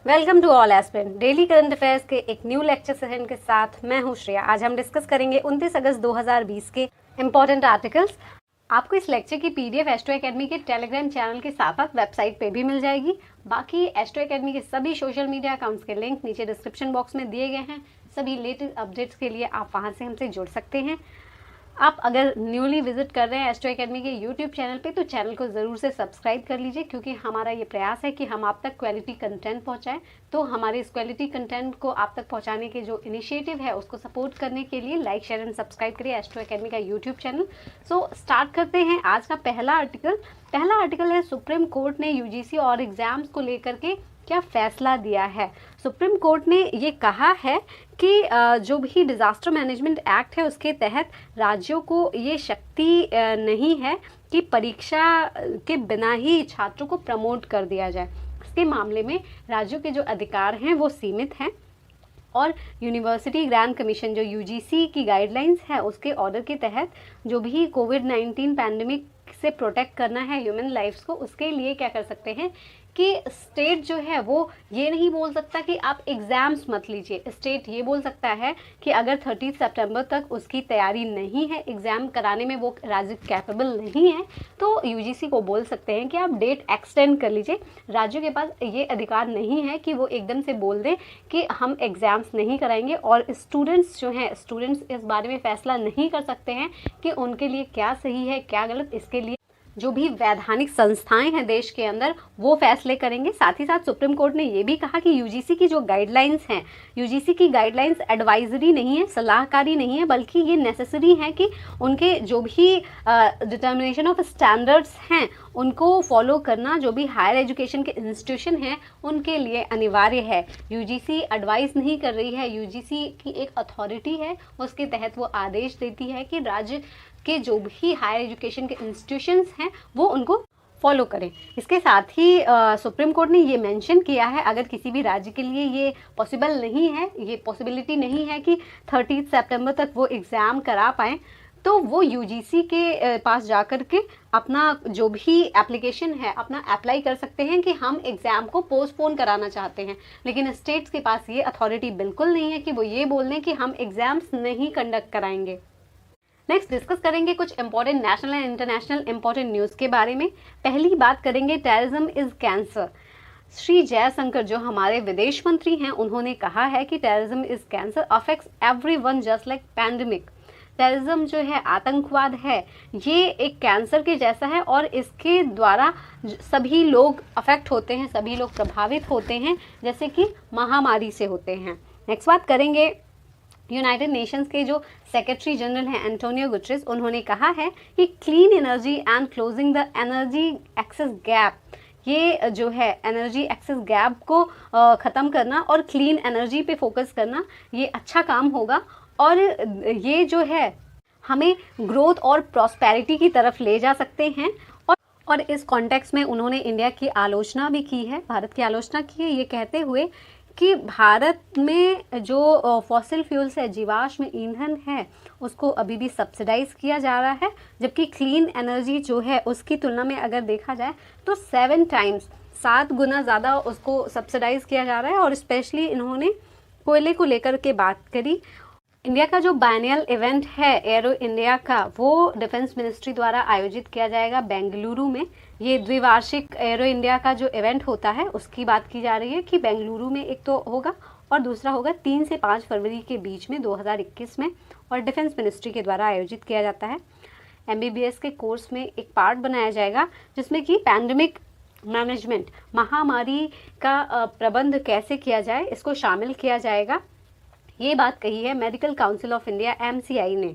Welcome to all aspirant daily current affairs के एक new lecture session के साथ मैं हूं श्रेया। आज हम डिस्कस करेंगे 29 अगस्त 2020 के इम्पोर्टेंट आर्टिकल्स। आपको इस लेक्चर की पीडीएफ एस्ट्रो एकेडमी के टेलीग्राम चैनल के साथ साथ वेबसाइट पे भी मिल जाएगी। बाकी एस्ट्रो एकेडमी के सभी सोशल मीडिया अकाउंट्स के लिंक नीचे डिस्क्रिप्शन बॉक्स में दिए गए हैं। सभी लेटेस्ट अपडेट्स के लिए आप वहां से हमसे जुड़ सकते हैं। आप अगर न्यूली विजिट कर रहे हैं एस्ट्रो एकेडमी के यूट्यूब चैनल पे तो चैनल को ज़रूर से सब्सक्राइब कर लीजिए, क्योंकि हमारा ये प्रयास है कि हम आप तक क्वालिटी कंटेंट पहुंचाएं। तो हमारे इस क्वालिटी कंटेंट को आप तक पहुंचाने के जो इनिशिएटिव है उसको सपोर्ट करने के लिए लाइक शेयर एंड सब्सक्राइब करिए एस्ट्रो एकेडमी का यूट्यूब चैनल। सो स्टार्ट करते हैं आज का पहला आर्टिकल है सुप्रीम कोर्ट ने यूजीसी और एग्जाम्स को लेकर के क्या फैसला दिया है। सुप्रीम कोर्ट ने ये कहा है कि जो भी डिज़ास्टर मैनेजमेंट एक्ट है उसके तहत राज्यों को ये शक्ति नहीं है कि परीक्षा के बिना ही छात्रों को प्रमोट कर दिया जाए। इसके मामले में राज्यों के जो अधिकार हैं वो सीमित हैं और यूनिवर्सिटी ग्रांट कमीशन जो यूजीसी की गाइडलाइंस है उसके ऑर्डर के तहत जो भी कोविड-19 पैंडेमिक से प्रोटेक्ट करना है ह्यूमन लाइफ्स को, उसके लिए क्या कर सकते हैं कि स्टेट जो है वो ये नहीं बोल सकता कि आप एग्ज़ाम्स मत लीजिए। स्टेट ये बोल सकता है कि अगर 30 सितंबर तक उसकी तैयारी नहीं है, एग्ज़ाम कराने में वो राज्य कैपेबल नहीं है, तो यूजीसी को बोल सकते हैं कि आप डेट एक्सटेंड कर लीजिए। राज्यों के पास ये अधिकार नहीं है कि वो एकदम से बोल दें कि हम एग्ज़ाम्स नहीं कराएंगे। और स्टूडेंट्स जो हैं, स्टूडेंट्स इस बारे में फ़ैसला नहीं कर सकते हैं कि उनके लिए क्या सही है क्या गलत। इसके लिए जो भी वैधानिक संस्थाएं हैं देश के अंदर वो फैसले करेंगे। साथ ही साथ सुप्रीम कोर्ट ने ये भी कहा कि यूजीसी की जो गाइडलाइंस हैं, यूजीसी की गाइडलाइंस एडवाइजरी नहीं है, सलाहकारी नहीं है, बल्कि ये नेसेसरी है कि उनके जो भी डिटर्मिनेशन ऑफ स्टैंडर्ड्स हैं उनको फॉलो करना जो भी हायर एजुकेशन के इंस्टीट्यूशन हैं उनके लिए अनिवार्य है। यूजीसी एडवाइस नहीं कर रही है, यूजीसी की एक अथॉरिटी है, उसके तहत वो आदेश देती है कि राज्य के जो भी हायर एजुकेशन के इंस्टीट्यूशंस हैं वो उनको फॉलो करें। इसके साथ ही सुप्रीम कोर्ट ने ये मेंशन किया है अगर किसी भी राज्य के लिए ये पॉसिबल नहीं है, ये पॉसिबिलिटी नहीं है कि 30 सितंबर तक वो एग्ज़ाम करा पाएँ, तो वो यूजीसी के पास जाकर के अपना जो भी एप्लीकेशन है अपना अप्लाई कर सकते हैं कि हम एग्ज़ाम को पोस्टपोन कराना चाहते हैं। लेकिन स्टेट्स के पास ये अथॉरिटी बिल्कुल नहीं है कि वो ये बोल दें कि हम एग्ज़ाम्स नहीं कंडक्ट कराएंगे। नेक्स्ट डिस्कस करेंगे कुछ important national and international important news के बारे में। पहली बात करेंगे terrorism is cancer. Shri Jaishankar जो हमारे विदेश मंत्री हैं उन्होंने कहा है कि terrorism is cancer affects everyone just like pandemic. Terrorism जो है, आतंकवाद है, ये एक कैंसर के जैसा है और इसके द्वारा सभी लोग अफेक्ट होते हैं, सभी लोग प्रभावित होते हैं जैसे कि महामारी से होते हैं। नेक्स्ट बात करेंगे यूनाइटेड नेशंस के जो सेक्रेटरी जनरल हैं एंटोनियो गुटरेस, उन्होंने कहा है कि clean energy and closing the energy access gap, ये जो है एनर्जी एक्सेस गैप को ख़त्म करना और क्लीन एनर्जी पे फोकस करना ये अच्छा काम होगा और ये जो है हमें ग्रोथ और प्रॉस्पेरिटी की तरफ ले जा सकते हैं। और इस कॉन्टेक्स्ट में उन्होंने इंडिया की आलोचना भी की है, भारत की आलोचना की है, ये कहते हुए कि भारत में जो फॉसिल फ्यूल्स है, जीवाश्म ईंधन है, उसको अभी भी सब्सिडाइज किया जा रहा है, जबकि क्लीन एनर्जी जो है उसकी तुलना में अगर देखा जाए तो 7 गुना ज़्यादा उसको सब्सिडाइज किया जा रहा है। और स्पेशली इन्होंने कोयले को लेकर के बात करी। इंडिया का जो बायनियल इवेंट है एरो इंडिया का, वो डिफेंस मिनिस्ट्री द्वारा आयोजित किया जाएगा बेंगलुरु में। ये द्विवार्षिक एरो इंडिया का जो इवेंट होता है उसकी बात की जा रही है कि बेंगलुरु में एक तो होगा और दूसरा होगा 3 से 5 फरवरी के बीच में 2021 में, और डिफेंस मिनिस्ट्री के द्वारा आयोजित किया जाता है। MBBS के कोर्स में एक पार्ट बनाया जाएगा जिसमें कि पैंडेमिक मैनेजमेंट, महामारी का प्रबंध कैसे किया जाए, इसको शामिल किया जाएगा। ये बात कही है medical council of India MCI ने।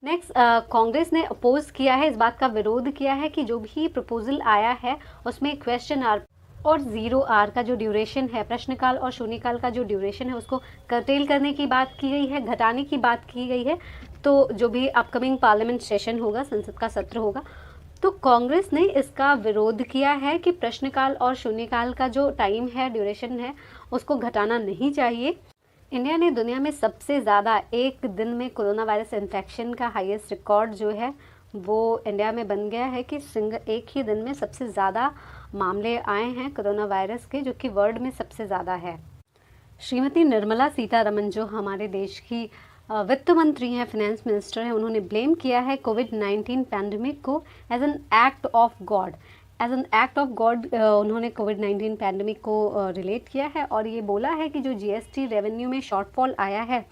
नेक्स्ट, कांग्रेस ने अपोज किया है, इस बात का विरोध किया है कि जो भी प्रपोजल आया है उसमें क्वेश्चन आवर और 0 आवर का जो ड्यूरेशन है, प्रश्नकाल और शून्यकाल का जो ड्यूरेशन है उसको कर्टेल करने की बात की गई है, घटाने की बात की गई है। तो जो भी अपकमिंग पार्लियामेंट सेशन होगा, संसद का सत्र होगा, तो कांग्रेस ने इसका विरोध किया है कि प्रश्नकाल और शून्यकाल का जो टाइम है, ड्यूरेशन है, उसको घटाना नहीं चाहिए। इंडिया ने दुनिया में सबसे ज़्यादा एक दिन में कोरोना वायरस इन्फेक्शन का हाईएस्ट रिकॉर्ड जो है वो इंडिया में बन गया है कि एक ही दिन में सबसे ज़्यादा मामले आए हैं कोरोना वायरस के, जो कि वर्ल्ड में सबसे ज़्यादा है। श्रीमती निर्मला सीतारमण जो हमारे देश की वित्त मंत्री हैं, फाइनेंस मिनिस्टर हैं, उन्होंने ब्लेम किया है कोविड-19 पैंडमिक को as an act of God. As an act of God उन्होंने कोविड-19 पैंडमिक को रिलेट किया है और ये बोला है कि जो जीएसटी रेवेन्यू में शॉर्टफॉल आया है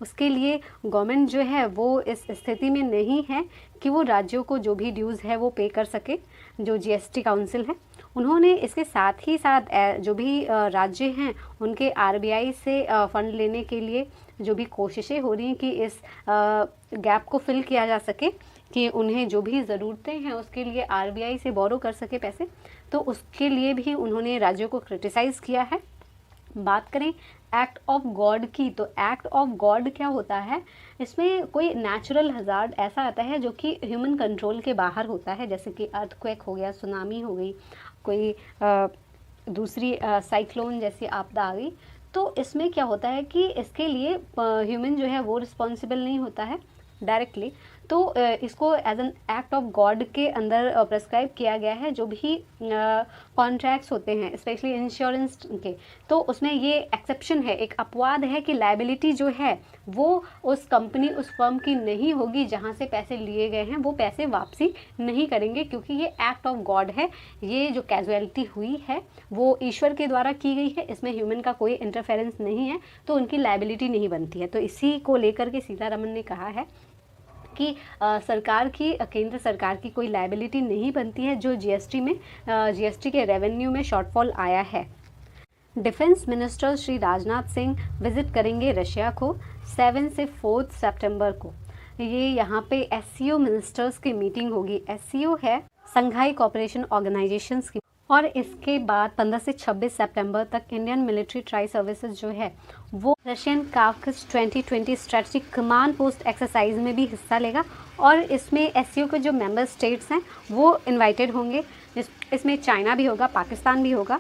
उसके लिए गवर्नमेंट जो है वो इस स्थिति में नहीं है कि वो राज्यों को जो भी ड्यूज़ है वो पे कर सके, जो जीएसटी काउंसिल है। उन्होंने इसके साथ ही साथ जो भी राज्य हैं उनके आरबीआई से फ़ंड लेने के लिए जो भी कोशिशें हो रही हैं कि इस गैप को फिल किया जा सके, कि उन्हें जो भी ज़रूरतें हैं उसके लिए आरबीआई से बोरो कर सके पैसे, तो उसके लिए भी उन्होंने राज्यों को क्रिटिसाइज़ किया है। बात करें एक्ट ऑफ गॉड की, तो एक्ट ऑफ गॉड क्या होता है, इसमें कोई नेचुरल हज़ार्ड ऐसा आता है जो कि ह्यूमन कंट्रोल के बाहर होता है, जैसे कि अर्थक्वेक हो गया, सुनामी हो गई, कोई दूसरी साइक्लोन जैसी आपदा आ गई। तो इसमें क्या होता है कि इसके लिए ह्यूमन जो है वो रिस्पॉन्सिबल नहीं होता है डायरेक्टली, तो इसको as an act of God के अंदर प्रेस्क्राइब किया गया है। जो भी कॉन्ट्रैक्ट्स होते हैं स्पेशली इंश्योरेंस के, तो उसमें ये एक्सेप्शन है, एक अपवाद है कि लायबिलिटी जो है वो उस कंपनी, उस फर्म की नहीं होगी जहां से पैसे लिए गए हैं, वो पैसे वापसी नहीं करेंगे, क्योंकि ये एक्ट ऑफ गॉड है। ये जो कैजुअलिटी हुई है वो ईश्वर के द्वारा की गई है, इसमें ह्यूमन का कोई इंटरफेरेंस नहीं है, तो उनकी लायबिलिटी नहीं बनती है। तो इसी को लेकर के सीतारमण ने कहा है कि सरकार की, केंद्र सरकार की कोई लायबिलिटी नहीं बनती है जो जीएसटी के रेवेन्यू में शॉर्टफॉल आया है। Defence minister Shri Rajnath Singh visit करेंगे रशिया को 7 से 4 सितंबर को। ये यहाँ पे एससीओ मिनिस्टर्स की मीटिंग होगी। एससीओ है संघाई कोऑपरेशन ऑर्गेनाइजेशंस की, और इसके बाद 15 से 26 सितंबर तक इंडियन मिलिट्री ट्राई सर्विसेज जो है वो Russian Caucasus 2020 strategic command post exercise में भी हिस्सा लेगा, और इसमें एससीओ के जो मेंबर स्टेट्स हैं वो इनवाइटेड होंगे। इसमें चाइना भी होगा, पाकिस्तान भी होगा।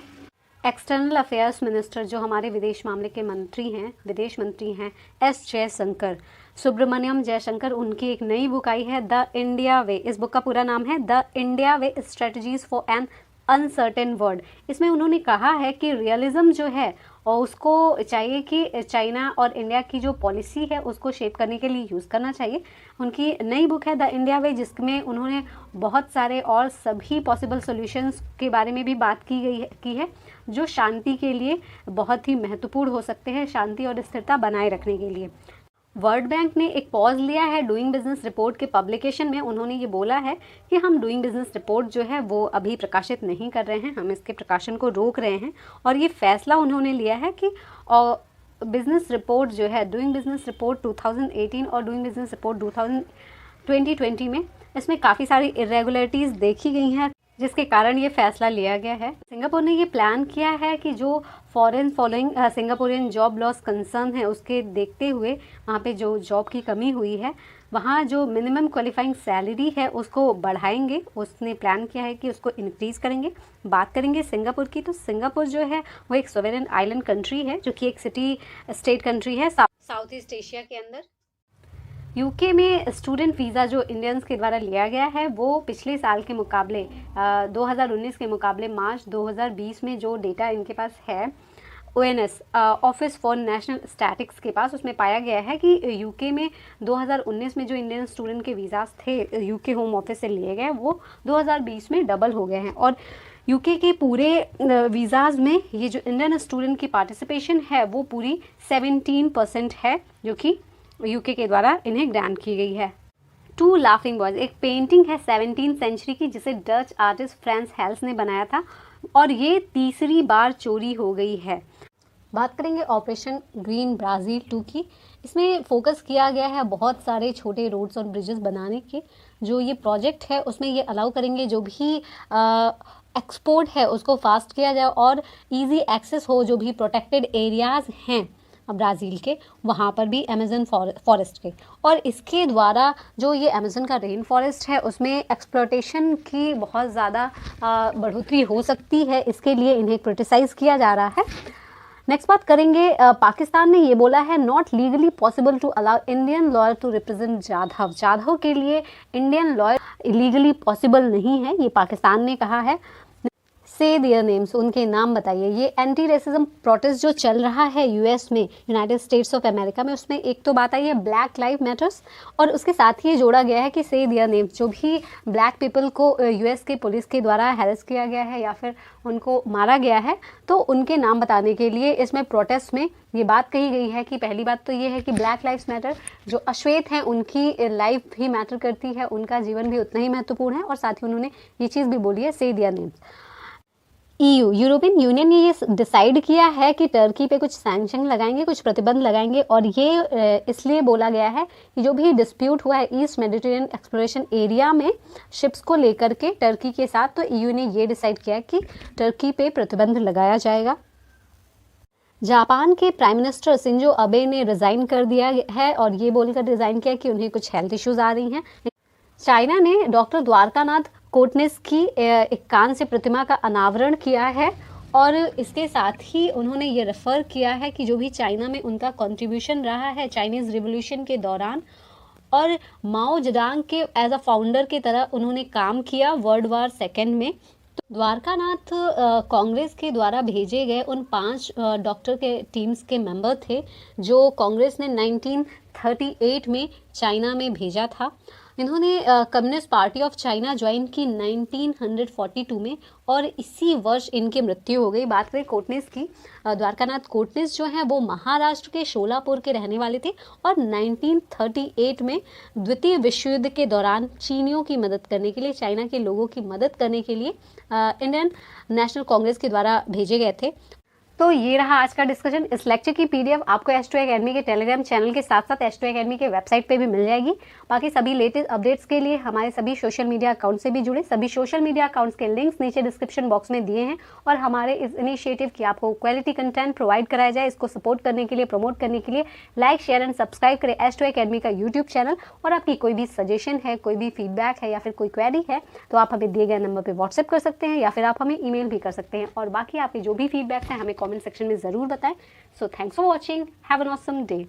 एक्सटर्नल अफेयर्स मिनिस्टर जो हमारे विदेश मामले के विदेश मंत्री हैं एस जयशंकर, सुब्रमण्यम जयशंकर, उनकी एक नई बुक आई है द इंडिया वे। इस बुक का पूरा नाम है the India way strategies for an uncertain world. इसमें उन्होंने कहा है कि रियलिज्म जो है और उसको चाहिए कि चाइना और इंडिया की जो पॉलिसी है उसको शेप करने के लिए यूज़ करना चाहिए। उनकी नई बुक है द इंडिया वे, जिसमें उन्होंने बहुत सारे और सभी पॉसिबल सॉल्यूशंस के बारे में भी बात की है जो शांति के लिए बहुत ही महत्वपूर्ण हो सकते हैं, शांति और स्थिरता बनाए रखने के लिए। वर्ल्ड बैंक ने एक पॉज लिया है डूइंग बिजनेस रिपोर्ट के पब्लिकेशन में। उन्होंने ये बोला है कि हम डूइंग बिजनेस रिपोर्ट जो है वो अभी प्रकाशित नहीं कर रहे हैं, हम इसके प्रकाशन को रोक रहे हैं। और ये फैसला उन्होंने लिया है कि बिजनेस रिपोर्ट जो है डूइंग बिजनेस रिपोर्ट 2018 और डूइंग बिजनेस रिपोर्ट 2020 में इसमें काफ़ी सारी इरेगुलरिटीज़ देखी गई हैं, जिसके कारण ये फैसला लिया गया है। सिंगापुर ने ये प्लान किया है कि जो foreign following Singaporean job loss concern है उसके देखते हुए वहाँ पे जो जॉब की कमी हुई है वहाँ जो मिनिमम क्वालिफाइंग सैलरी है उसको बढ़ाएंगे। उसने प्लान किया है कि उसको इंक्रीज़ करेंगे। बात करेंगे सिंगापुर की, तो सिंगापुर जो है वो एक सोवेरेन आइलैंड कंट्री है, जो कि एक सिटी स्टेट कंट्री है साउथ ईस्ट एशिया के अंदर। यूके में स्टूडेंट वीज़ा जो इंडियंस के द्वारा लिया गया है वो पिछले साल के मुकाबले 2019 के मुकाबले मार्च 2020 में जो डेटा इनके पास है ONS office for national statics के पास, उसमें पाया गया है कि यूके में 2019 में जो इंडियन स्टूडेंट के वीज़ास थे यूके होम ऑफिस से लिए गए वो 2020 में डबल हो गए हैं। और यूके के पूरे वीज़ाज में ये जो इंडियन स्टूडेंट की पार्टिसिपेशन है वो पूरी 17% है, जो कि यूके के द्वारा इन्हें ग्रांट की गई है। टू लाफिंग बॉयज एक पेंटिंग है 17वीं सेंचुरी की, जिसे डच आर्टिस्ट फ्रांस हेल्स ने बनाया था, और ये तीसरी बार चोरी हो गई है। बात करेंगे ऑपरेशन ग्रीन ब्राज़ील 2 की। इसमें फोकस किया गया है बहुत सारे छोटे रोड्स और ब्रिजेस बनाने के। जो ये प्रोजेक्ट है उसमें ये अलाउ करेंगे जो भी एक्सपोर्ट है उसको फास्ट किया जाए और इजी एक्सेस हो जो भी प्रोटेक्टेड एरियाज़ हैं ब्राज़ील के, वहाँ पर भी अमेज़न फॉरेस्ट के। और इसके द्वारा जो ये अमेज़न का रेन फॉरेस्ट है उसमें एक्सप्लॉटेशन की बहुत ज़्यादा बढ़ोतरी हो सकती है, इसके लिए इन्हें क्रिटिसाइज़ किया जा रहा है। नेक्स्ट बात करेंगे, पाकिस्तान ने ये बोला है not legally possible to allow Indian lawyer to represent Jadhav. Jadhav के लिए इंडियन लॉयर लीगली पॉसिबल नहीं है, ये पाकिस्तान ने कहा है। से देयर नेम्स, उनके नाम बताइए। ये एंटी रेसिज्म प्रोटेस्ट जो चल रहा है यूएस में, यूनाइटेड स्टेट्स ऑफ अमेरिका में, उसमें एक तो बात आई है ब्लैक लाइव मैटर्स, और उसके साथ ही ये जोड़ा गया है कि से देयर नेम्स, जो भी ब्लैक पीपल को यूएस के पुलिस के द्वारा हैरेस किया गया है या फिर उनको मारा गया है, तो उनके नाम बताने के लिए इसमें प्रोटेस्ट में ये बात कही गई है कि पहली बात तो ये है कि ब्लैक लाइव्स मैटर, जो अश्वेत हैं उनकी लाइफ भी मैटर करती है, उनका जीवन भी उतना ही महत्वपूर्ण है, और साथ ही उन्होंने ये चीज़ भी बोली है से देयर नेम्स। यूरोपियन यूनियन ने ये डिसाइड किया है कि टर्की पे कुछ सैंक्शन लगाएंगे, कुछ प्रतिबंध लगाएंगे, और ये इसलिए बोला गया है कि जो भी डिस्प्यूट हुआ है ईस्ट मेडिटेरियन एक्सप्लोरेशन एरिया में शिप्स को लेकर के टर्की के साथ, तो ईयू ने ये डिसाइड किया कि टर्की पे प्रतिबंध लगाया जाएगा। जापान के प्राइम मिनिस्टर शिंजो अबे ने रिज़ाइन कर दिया है, और ये बोलकर रिज़ाइन किया कि उन्हें कुछ हेल्थ इश्यूज आ रही हैं। चाइना ने डॉक्टर द्वारकानाथ कोटनिस की एक कांस्य प्रतिमा का अनावरण किया है, और इसके साथ ही उन्होंने ये रेफ़र किया है कि जो भी चाइना में उनका कंट्रीब्यूशन रहा है चाइनीज़ रिवॉल्यूशन के दौरान, और माओ जेडांग के एज अ फाउंडर की तरह उन्होंने काम किया वर्ल्ड वार सेकेंड में। तो द्वारकानाथ कांग्रेस के द्वारा भेजे गए उन 5 डॉक्टर के टीम्स के मेंबर थे जो कांग्रेस ने 1938 में चाइना में भेजा था। इन्होंने communist party of China join की 1942 में, और इसी वर्ष इनकी मृत्यु हो गई। बात करें कोटनिस की, द्वारकानाथ कोटनिस जो हैं वो महाराष्ट्र के शोलापुर के रहने वाले थे, और 1938 में द्वितीय विश्व युद्ध के दौरान चीनियों की मदद करने के लिए, चाइना के लोगों की मदद करने के लिए इंडियन नेशनल कांग्रेस के द्वारा भेजे गए थे। तो ये रहा आज का डिस्कशन। इस लेक्चर की पीडीएफ आपको एच2 एकेडमी के टेलीग्राम चैनल के साथ साथ एच2 एकेडमी के वेबसाइट पे भी मिल जाएगी। बाकी सभी लेटेस्ट अपडेट्स के लिए हमारे सभी सोशल मीडिया अकाउंट से भी जुड़े। सभी सोशल मीडिया अकाउंट्स के लिंक्स नीचे डिस्क्रिप्शन बॉक्स में दिए हैं, और हमारे इस इनिशिएटिव की आपको क्वालिटी कंटेंट प्रोवाइड कराया जाए, इसको सपोर्ट करने के लिए, प्रमोट करने के लिए लाइक शेयर एंड सब्सक्राइब करें एच2 एकेडमी का यूट्यूब चैनल। और आपकी कोई भी सजेशन है, कोई भी फीडबैक है या फिर कोई क्वेरी है, तो आप हमें दिए गए नंबर पर व्हाट्सएप कर सकते हैं, या फिर आप हमें ईमेल भी कर सकते हैं। और बाकी आपके जो भी फीडबैक है हमें कॉमेंट सेक्शन में ज़रूर बताएं। So thanks for watching. Have an awesome day.